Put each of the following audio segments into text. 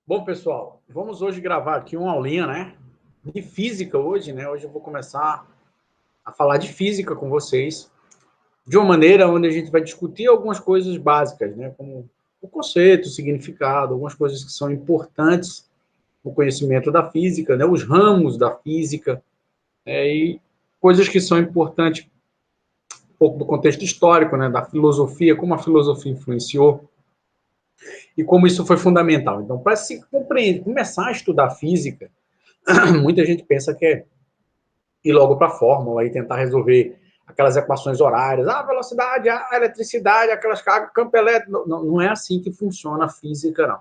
Bom, pessoal, vamos hoje gravar aqui uma aulinha, né, de física hoje, né? Hoje eu vou começar a falar de física com vocês, de uma maneira onde a gente vai discutir algumas coisas básicas, né, como o conceito, o significado, algumas coisas que são importantes no conhecimento da física, né, os ramos da física, e coisas que são importantes, um pouco do contexto histórico, né, da filosofia, como a filosofia influenciou e como isso foi fundamental. Então, para se compreender, começar a estudar física, muita gente pensa que é ir logo para a fórmula e tentar resolver aquelas equações horárias, a velocidade, a eletricidade, aquelas cargas, campo elétrico. Não, não é assim que funciona a física, não.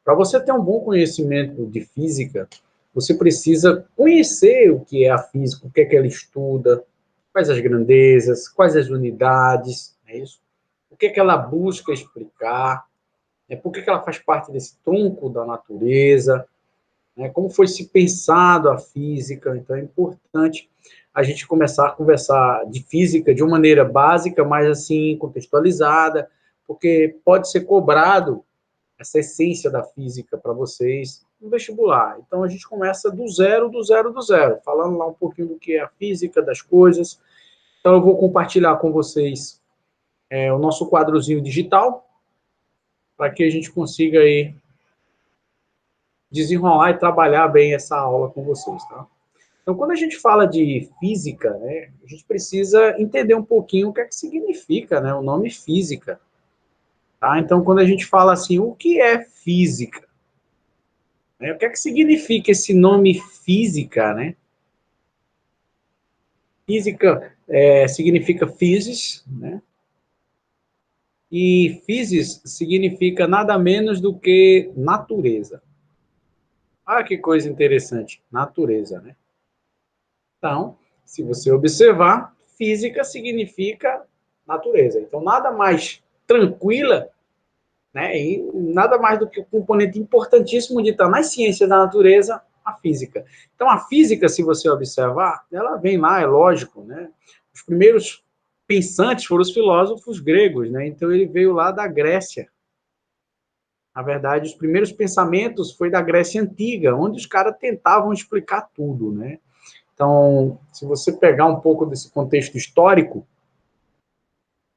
Para você ter um bom conhecimento de física, você precisa conhecer o que é a física, o que é que ela estuda, quais as grandezas, quais as unidades, é isso? O que é que ela busca explicar, por que ela faz parte desse tronco da natureza, né, como foi se pensado a física. Então é importante a gente começar a conversar de física de uma maneira básica, mas assim, contextualizada, porque pode ser cobrado essa essência da física para vocês no vestibular. Então a gente começa do zero, do zero, do zero, falando lá um pouquinho do que é a física, das coisas. Então eu vou compartilhar com vocês o nosso quadrozinho digital, para que a gente consiga aí desenrolar e trabalhar bem essa aula com vocês, tá? Então, quando a gente fala de física, né, a gente precisa entender um pouquinho o que é que significa, né, o nome física. Tá? Então, quando a gente fala assim, o que é física? Né, o que é que significa esse nome física? Né? Física significa physis, né? E physis significa nada menos do que natureza. Ah, que coisa interessante, natureza, né? Então, se você observar, física significa natureza. Então, nada mais tranquila, né, e nada mais do que um componente importantíssimo de estar nas ciências da natureza, a física. Então, a física, se você observar, ela vem lá, é lógico, né? Os primeiros pensantes foram os filósofos gregos, né? Então, ele veio lá da Grécia. Na verdade, os primeiros pensamentos foi da Grécia Antiga, onde os caras tentavam explicar tudo, né? Então, se você pegar um pouco desse contexto histórico,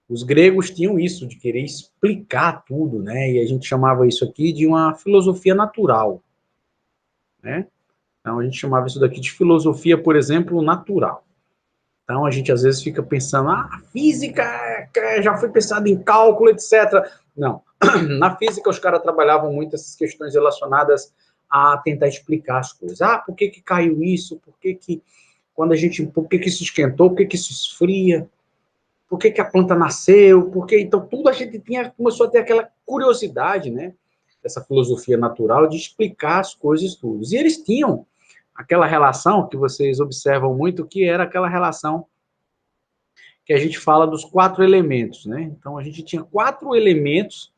os gregos tinham isso, de querer explicar tudo, né? E a gente chamava isso aqui de uma filosofia natural, né? Então, a gente chamava isso daqui de filosofia, por exemplo, natural. Então, a gente às vezes fica pensando, a física já foi pensada em cálculo, etc. Não. Na física, os caras trabalhavam muito essas questões relacionadas a tentar explicar as coisas. Ah, por que caiu isso? Por que isso esquentou? Por que isso esfria? Por que a planta nasceu? Então, tudo a gente começou a ter aquela curiosidade, né? Essa filosofia natural de explicar as coisas tudo. E eles tinham aquela relação que vocês observam muito, que era aquela relação que a gente fala dos quatro elementos, né? Então, a gente tinha quatro elementos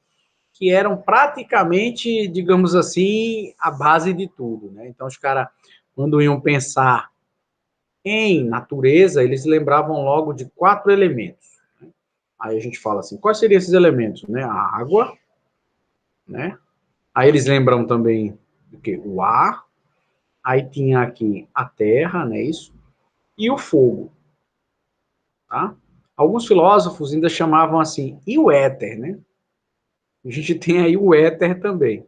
que eram praticamente, digamos assim, a base de tudo, né? Então, os caras, quando iam pensar em natureza, eles lembravam logo de quatro elementos. Aí a gente fala assim, quais seriam esses elementos? Né? A água, né? Aí eles lembram também do que? O ar, aí tinha aqui a terra, né? Isso, e o fogo, tá? Alguns filósofos ainda chamavam assim, e o éter, né? A gente tem aí o éter também.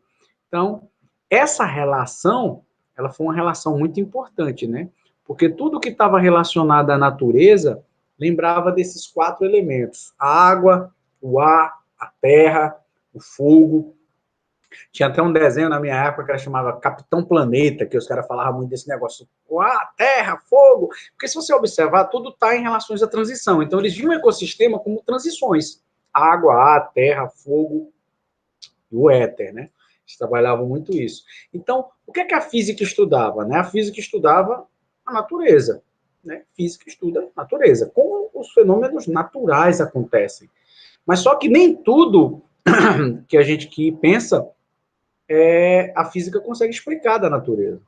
Então, essa relação, ela foi uma relação muito importante, né? Porque tudo que estava relacionado à natureza lembrava desses quatro elementos: a água, o ar, a terra, o fogo. Tinha até um desenho na minha época que era chamava Capitão Planeta, que os caras falavam muito desse negócio: ar, terra, fogo. Porque se você observar, tudo está em relações à transição. Então, eles viam o ecossistema como transições: água, ar, terra, fogo, o éter, né? Eles trabalhavam muito isso. Então, o que é que a física estudava? Né? A física estudava a natureza. Né? Física estuda a natureza, como os fenômenos naturais acontecem. Mas só que nem tudo que a gente que pensa a física consegue explicar da natureza.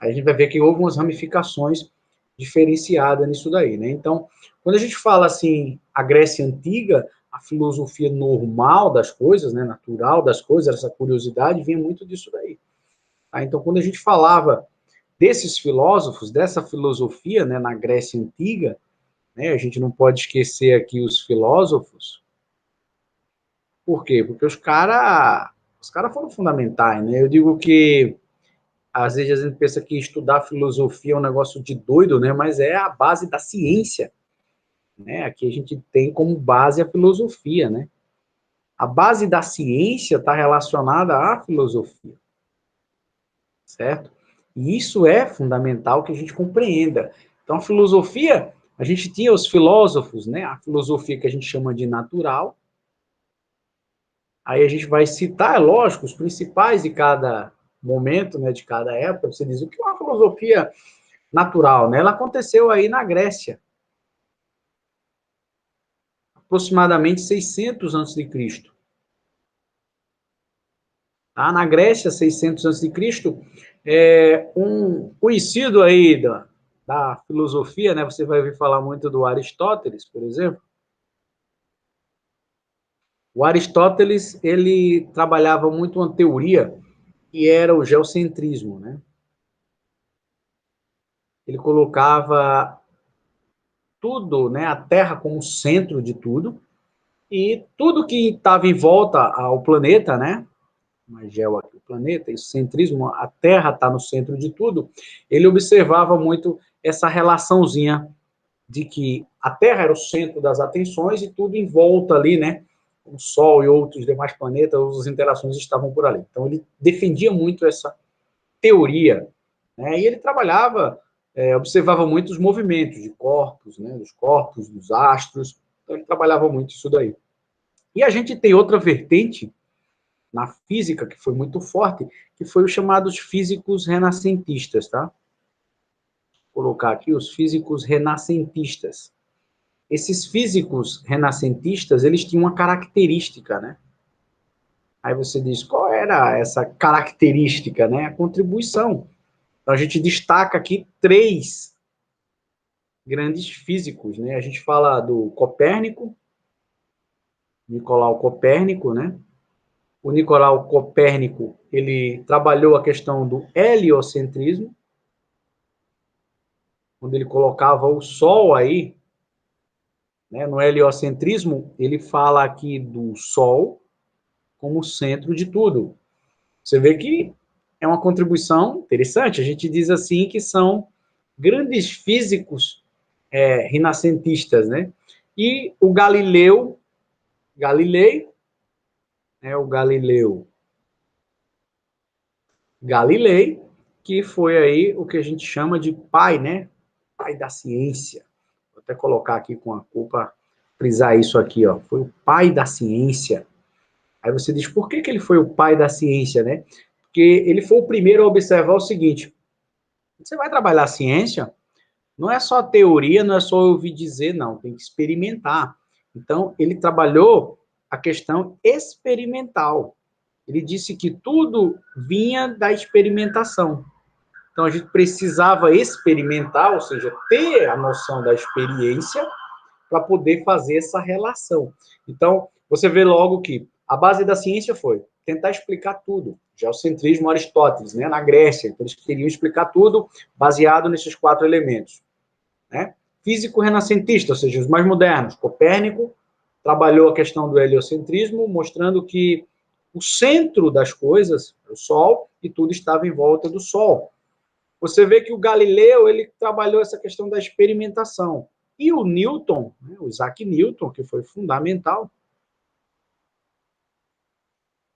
Aí a gente vai ver que houve umas ramificações diferenciadas nisso daí, né? Então, quando a gente fala assim, a Grécia Antiga, a filosofia normal das coisas, né, natural das coisas, essa curiosidade, vinha muito disso daí. Tá? Então, quando a gente falava desses filósofos, dessa filosofia, né, na Grécia Antiga, né, a gente não pode esquecer aqui os filósofos. Por quê? Porque os cara foram fundamentais, né? Eu digo que às vezes a gente pensa que estudar filosofia é um negócio de doido, né? Mas é a base da ciência, né? Aqui a gente tem como base a filosofia, né? A base da ciência está relacionada à filosofia, certo? E isso é fundamental que a gente compreenda. Então, a filosofia, a gente tinha os filósofos, né? A filosofia que a gente chama de natural. Aí a gente vai citar, é lógico, os principais de cada momento, né, de cada época. Você diz o que é uma filosofia natural, né? Ela aconteceu aí na Grécia, aproximadamente 600 a.C. Tá? Na Grécia, 600 a.C., um conhecido aí da filosofia, né? Você vai ouvir falar muito do Aristóteles, por exemplo. O Aristóteles, ele trabalhava muito uma teoria que era o geocentrismo, né? Ele colocava tudo, né, a Terra como centro de tudo, e tudo que estava em volta ao planeta, né, mas gel aqui, o planeta, esse centrismo, a Terra está no centro de tudo, ele observava muito essa relaçãozinha de que a Terra era o centro das atenções e tudo em volta ali, né, o Sol e outros demais planetas, as interações estavam por ali. Então ele defendia muito essa teoria, né, e ele trabalhava observava muito os movimentos de corpos, né, dos corpos, dos astros, então ele trabalhava muito isso daí. E a gente tem outra vertente na física que foi muito forte, que foi os chamados físicos renascentistas, tá? Vou colocar aqui os físicos renascentistas. Esses físicos renascentistas, eles tinham uma característica, né? Aí você diz, qual era essa característica, né? A contribuição. Então a gente destaca aqui três grandes físicos, né? A gente fala do Copérnico, Nicolau Copérnico, né? O Nicolau Copérnico, ele trabalhou a questão do heliocentrismo, onde ele colocava o Sol aí, né? No heliocentrismo, ele fala aqui do Sol como centro de tudo. Você vê que é uma contribuição interessante. A gente diz assim que são grandes físicos renascentistas, né? E o Galilei, né? O Galilei, que foi aí o que a gente chama de pai, né? Pai da ciência. Vou até colocar aqui com a cor para frisar isso aqui, ó. Foi o pai da ciência. Aí você diz, por que ele foi o pai da ciência, né? Porque ele foi o primeiro a observar o seguinte: você vai trabalhar a ciência, não é só teoria, não é só ouvir dizer, não, tem que experimentar. Então, ele trabalhou a questão experimental. Ele disse que tudo vinha da experimentação. Então, a gente precisava experimentar, ou seja, ter a noção da experiência para poder fazer essa relação. Então, você vê logo que a base da ciência foi tentar explicar tudo. Geocentrismo, Aristóteles, né, na Grécia. Então, eles queriam explicar tudo baseado nesses quatro elementos. Né? Físico renascentista, ou seja, os mais modernos. Copérnico trabalhou a questão do heliocentrismo, mostrando que o centro das coisas é o Sol e tudo estava em volta do Sol. Você vê que o Galileu ele trabalhou essa questão da experimentação. E o Newton, né, o Isaac Newton, que foi fundamental,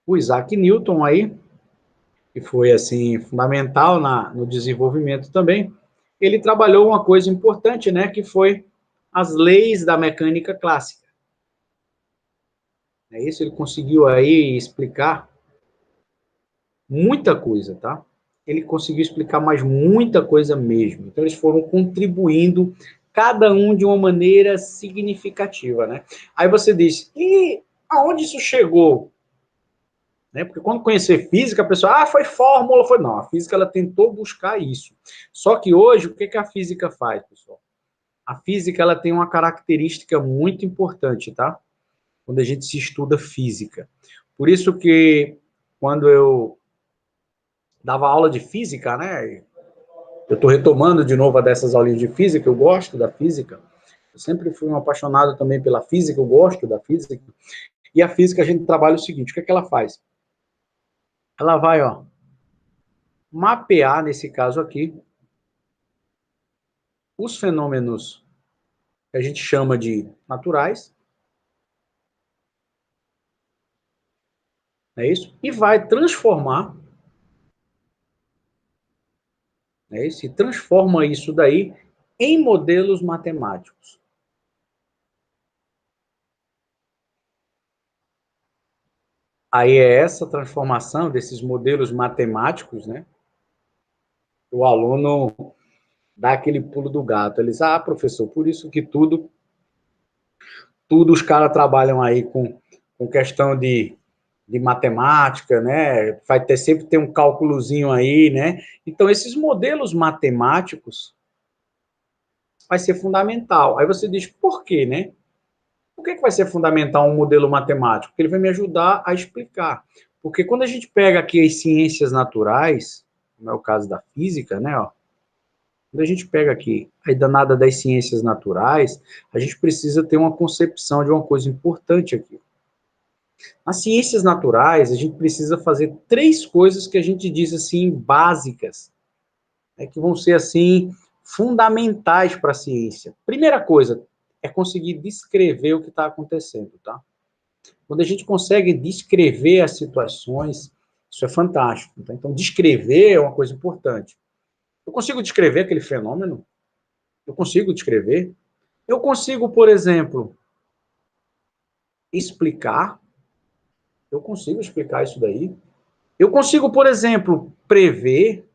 o Isaac Newton aí, que foi assim fundamental no desenvolvimento também, ele trabalhou uma coisa importante, né, que foi as leis da mecânica clássica. É isso, ele conseguiu aí explicar muita coisa, tá? Ele conseguiu explicar mais muita coisa mesmo. Então, eles foram contribuindo, cada um de uma maneira significativa, né? Aí você diz, e aonde isso chegou? Né? Porque quando conhecer física, a pessoa, foi fórmula, foi... Não, a física, ela tentou buscar isso. Só que hoje, o que a física faz, pessoal? A física, ela tem uma característica muito importante, tá? Quando a gente se estuda física. Por isso que, quando eu dava aula de física, né? Eu estou retomando de novo a dessas aulinhas de física, eu gosto da física. Eu sempre fui um apaixonado também pela física, eu gosto da física. E a física a gente trabalha o seguinte, o que é que ela faz? Ela vai, ó, mapear, nesse caso aqui, os fenômenos que a gente chama de naturais, é isso? E vai transformar, é isso? E transforma isso daí em modelos matemáticos. Aí é essa transformação desses modelos matemáticos, né? O aluno dá aquele pulo do gato. Eles, professor, por isso que tudo os caras trabalham aí com questão de matemática, né? Vai ter sempre ter um cálculozinho aí, né? Então, esses modelos matemáticos vai ser fundamental. Aí você diz, por quê, né? Por que vai ser fundamental um modelo matemático? Porque ele vai me ajudar a explicar. Porque quando a gente pega aqui as ciências naturais, como é o caso da física, né? Ó, quando a gente pega aqui a danada das ciências naturais, a gente precisa ter uma concepção de uma coisa importante aqui. Nas ciências naturais, a gente precisa fazer três coisas que a gente diz assim, básicas, né, que vão ser assim, fundamentais para a ciência. Primeira coisa é conseguir descrever o que está acontecendo, tá? Quando a gente consegue descrever as situações, isso é fantástico. Tá? Então, descrever é uma coisa importante. Eu consigo descrever aquele fenômeno? Eu consigo descrever? Eu consigo, por exemplo, explicar? Eu consigo explicar isso daí? Eu consigo, por exemplo, prever?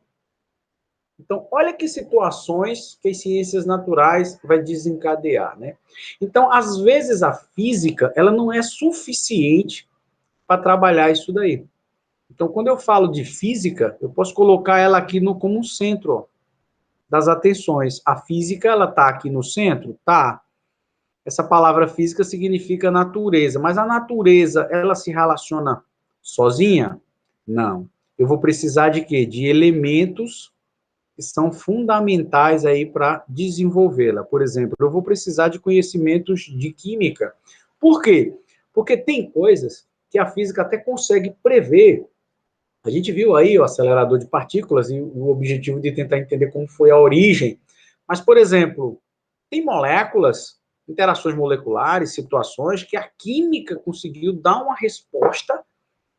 Então, olha que situações que as ciências naturais vai desencadear, né? Então, às vezes a física, ela não é suficiente para trabalhar isso daí. Então, quando eu falo de física, eu posso colocar ela aqui no, como um centro ó, das atenções. A física, ela está aqui no centro? Tá. Essa palavra física significa natureza, mas a natureza, ela se relaciona sozinha? Não. Eu vou precisar de quê? De elementos que são fundamentais aí para desenvolvê-la. Por exemplo, eu vou precisar de conhecimentos de química. Por quê? Porque tem coisas que a física até consegue prever. A gente viu aí o acelerador de partículas e o objetivo de tentar entender como foi a origem. Mas, por exemplo, tem moléculas, interações moleculares, situações que a química conseguiu dar uma resposta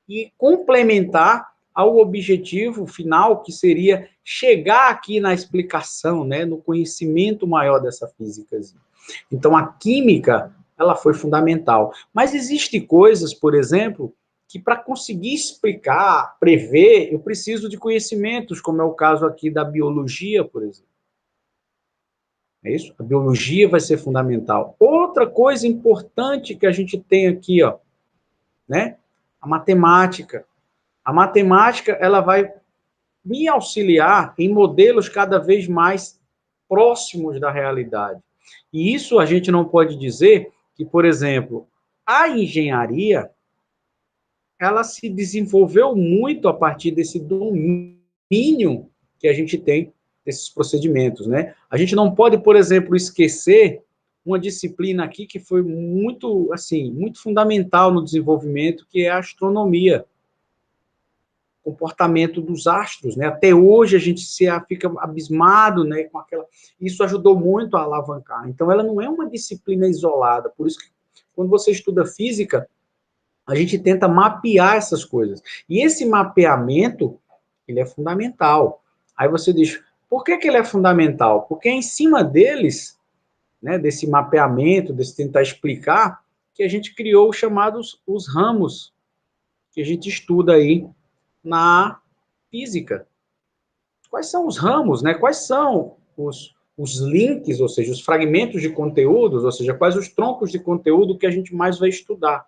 e complementar ao objetivo final, que seria chegar aqui na explicação, né, no conhecimento maior dessa física. Então, a química, ela foi fundamental. Mas existem coisas, por exemplo, que para conseguir explicar, prever, eu preciso de conhecimentos, como é o caso aqui da biologia, por exemplo. É isso? A biologia vai ser fundamental. Outra coisa importante que a gente tem aqui, ó, né? A matemática. A matemática, ela vai me auxiliar em modelos cada vez mais próximos da realidade. E isso a gente não pode dizer que, por exemplo, a engenharia, ela se desenvolveu muito a partir desse domínio que a gente tem desses procedimentos, né? A gente não pode, por exemplo, esquecer uma disciplina aqui que foi muito, assim, muito fundamental no desenvolvimento, que é a astronomia, comportamento dos astros, né? Até hoje a gente fica abismado, né, com aquela. Isso ajudou muito a alavancar. Então, ela não é uma disciplina isolada. Por isso que quando você estuda física, a gente tenta mapear essas coisas. E esse mapeamento, ele é fundamental. Aí você diz, por que ele é fundamental? Porque é em cima deles, né, desse mapeamento, desse tentar explicar, que a gente criou os chamados os ramos que a gente estuda aí na física. Quais são os ramos, né? Quais são os links, ou seja, os fragmentos de conteúdos, ou seja, quais os troncos de conteúdo que a gente mais vai estudar?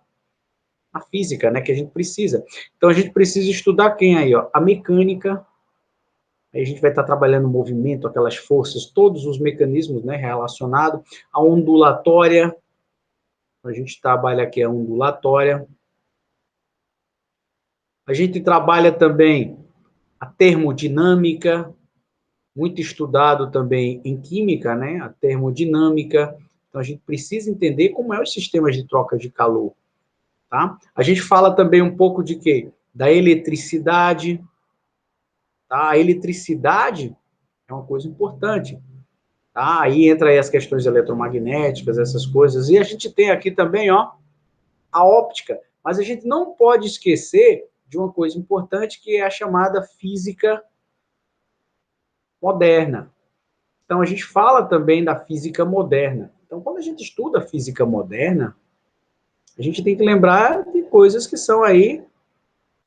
A física, né, que a gente precisa. Então, a gente precisa estudar quem aí, ó? A mecânica, aí a gente vai estar trabalhando o movimento, aquelas forças, todos os mecanismos, né, relacionados. A ondulatória, a gente trabalha aqui a ondulatória. A gente trabalha também a termodinâmica, muito estudado também em química, né? A termodinâmica. Então, a gente precisa entender como é os sistemas de troca de calor, tá? A gente fala também um pouco de quê? Da eletricidade, tá? A eletricidade é uma coisa importante, tá? Aí entra aí as questões eletromagnéticas, essas coisas. E a gente tem aqui também, ó, a óptica. Mas a gente não pode esquecer de uma coisa importante, que é a chamada física moderna. Então, a gente fala também da física moderna. Então, quando a gente estuda física moderna, a gente tem que lembrar de coisas que são aí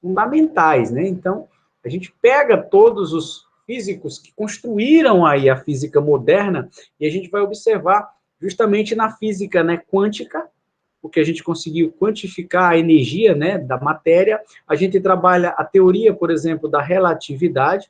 fundamentais, né? Então, a gente pega todos os físicos que construíram aí a física moderna e a gente vai observar justamente na física, né, quântica, porque a gente conseguiu quantificar a energia, né, da matéria. A gente trabalha a teoria, por exemplo, da relatividade.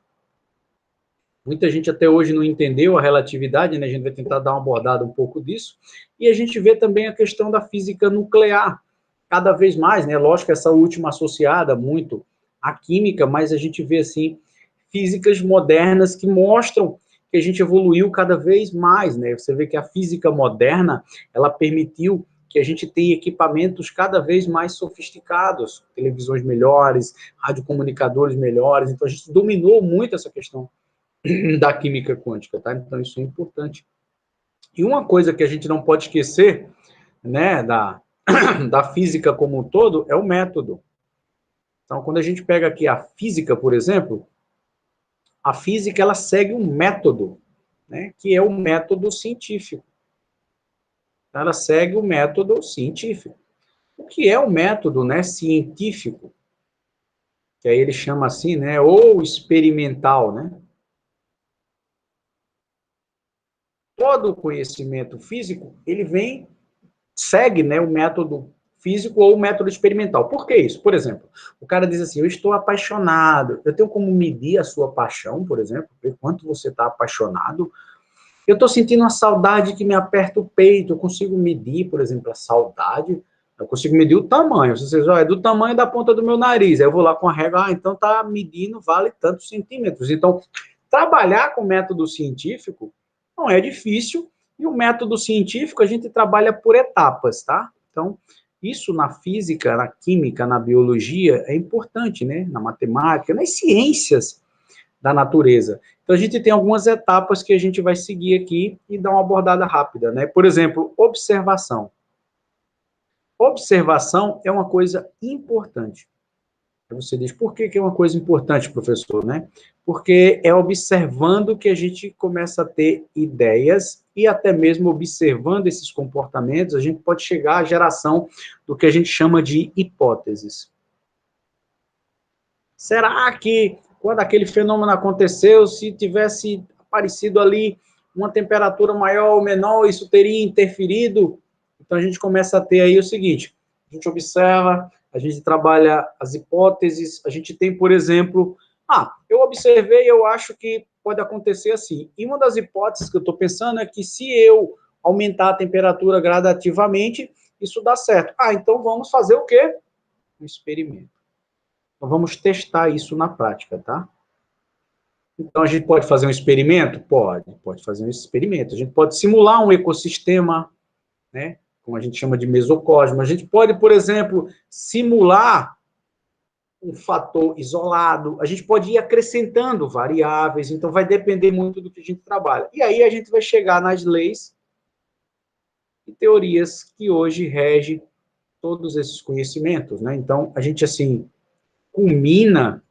Muita gente até hoje não entendeu a relatividade, né? A gente vai tentar dar uma abordada um pouco disso. E a gente vê também a questão da física nuclear, cada vez mais, né? Lógico que essa última associada muito à química, mas a gente vê, assim, físicas modernas que mostram que a gente evoluiu cada vez mais, né? Você vê que a física moderna, ela permitiu que a gente tenha equipamentos cada vez mais sofisticados, televisões melhores, radiocomunicadores melhores, então a gente dominou muito essa questão da química quântica, tá? Então isso é importante. E uma coisa que a gente não pode esquecer, né, da física como um todo, é o método. Então, quando a gente pega aqui a física, por exemplo, a física ela segue um método, né, que é o método científico. Ela segue o método científico. O que é o método, né, científico? Que aí ele chama assim, né, ou experimental, né? Todo o conhecimento físico, ele segue, né, o método físico ou o método experimental. Por que isso? Por exemplo, o cara diz assim, eu estou apaixonado. Eu tenho como medir a sua paixão, por exemplo, ver quanto você está apaixonado. Eu estou sentindo uma saudade que me aperta o peito. Eu consigo medir, por exemplo, a saudade. Eu consigo medir o tamanho. Vocês olham, é do tamanho da ponta do meu nariz. Aí eu vou lá com a régua, então está medindo, vale tantos centímetros. Então, trabalhar com método científico não é difícil, e o método científico a gente trabalha por etapas, tá? Então, isso na física, na química, na biologia é importante, né? Na matemática, nas ciências da natureza. Então, a gente tem algumas etapas que a gente vai seguir aqui e dar uma abordada rápida, né? Por exemplo, observação. Observação é uma coisa importante. Você diz, por que é uma coisa importante, professor, né? Porque é observando que a gente começa a ter ideias e até mesmo observando esses comportamentos, a gente pode chegar à geração do que a gente chama de hipóteses. Será que quando aquele fenômeno aconteceu, se tivesse aparecido ali uma temperatura maior ou menor, isso teria interferido? Então a gente começa a ter aí o seguinte, a gente observa, a gente trabalha as hipóteses, a gente tem, por exemplo, eu observei, eu acho que pode acontecer assim. E uma das hipóteses que eu estou pensando é que se eu aumentar a temperatura gradativamente, isso dá certo. Então vamos fazer o quê? Um experimento. Então vamos testar isso na prática, tá? Então a gente pode fazer um experimento? Pode fazer um experimento. A gente pode simular um ecossistema, né? Como a gente chama de mesocosmo. A gente pode, por exemplo, simular um fator isolado. A gente pode ir acrescentando variáveis. Então vai depender muito do que a gente trabalha. E aí a gente vai chegar nas leis e teorias que hoje regem todos esses conhecimentos, né? Então a gente assim culmina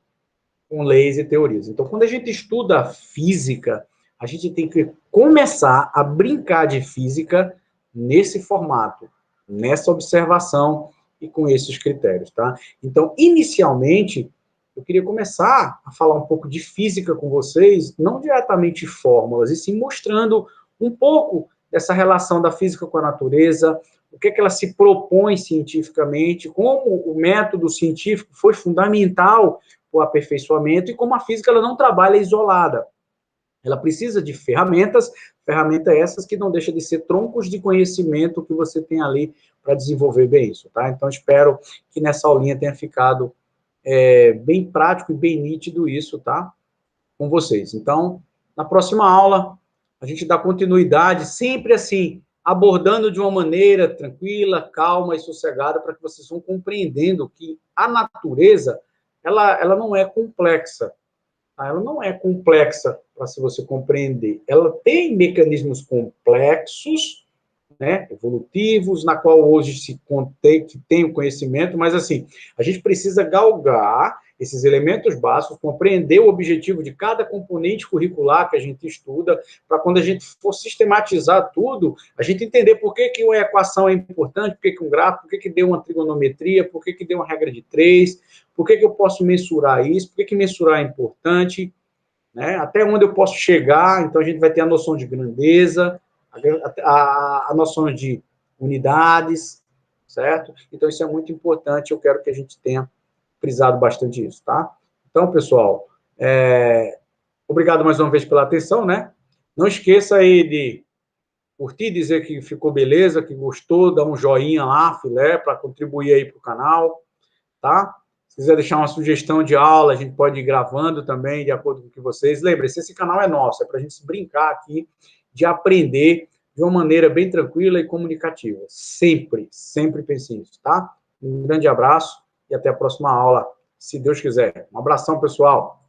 com leis e teorias. Então, quando a gente estuda física, a gente tem que começar a brincar de física nesse formato, nessa observação e com esses critérios, tá? Então, inicialmente, eu queria começar a falar um pouco de física com vocês, não diretamente fórmulas, e sim mostrando um pouco dessa relação da física com a natureza, o que ela se propõe cientificamente, como o método científico foi fundamental o aperfeiçoamento, e como a física ela não trabalha isolada. Ela precisa de ferramentas essas que não deixam de ser troncos de conhecimento que você tem ali para desenvolver bem isso, tá? Então, espero que nessa aulinha tenha ficado bem prático e bem nítido isso, tá? Com vocês. Então, na próxima aula, a gente dá continuidade, sempre assim, abordando de uma maneira tranquila, calma e sossegada, para que vocês vão compreendendo que a natureza, ela não é complexa. Tá? Ela não é complexa para se você compreender. Ela tem mecanismos complexos, né, evolutivos, na qual hoje se contém, que tem o conhecimento, mas assim, a gente precisa galgar esses elementos básicos, compreender o objetivo de cada componente curricular que a gente estuda, para quando a gente for sistematizar tudo, a gente entender por que uma equação é importante, por que um gráfico, por que deu uma trigonometria, por que deu uma regra de 3, por que eu posso mensurar isso, por que mensurar é importante, né? Até onde eu posso chegar, então a gente vai ter a noção de grandeza, a noção de unidades, certo? Então isso é muito importante, eu quero que a gente tenha frisado bastante isso, tá? Então, pessoal, obrigado mais uma vez pela atenção, né? Não esqueça aí de curtir, dizer que ficou beleza, que gostou, dar um joinha lá, filé, para contribuir aí para o canal, tá? Se quiser deixar uma sugestão de aula, a gente pode ir gravando também, de acordo com o que vocês. Lembre-se, esse canal é nosso, é para a gente se brincar aqui, de aprender de uma maneira bem tranquila e comunicativa. Sempre, sempre pense nisso, tá? Um grande abraço e até a próxima aula, se Deus quiser. Um abração, pessoal.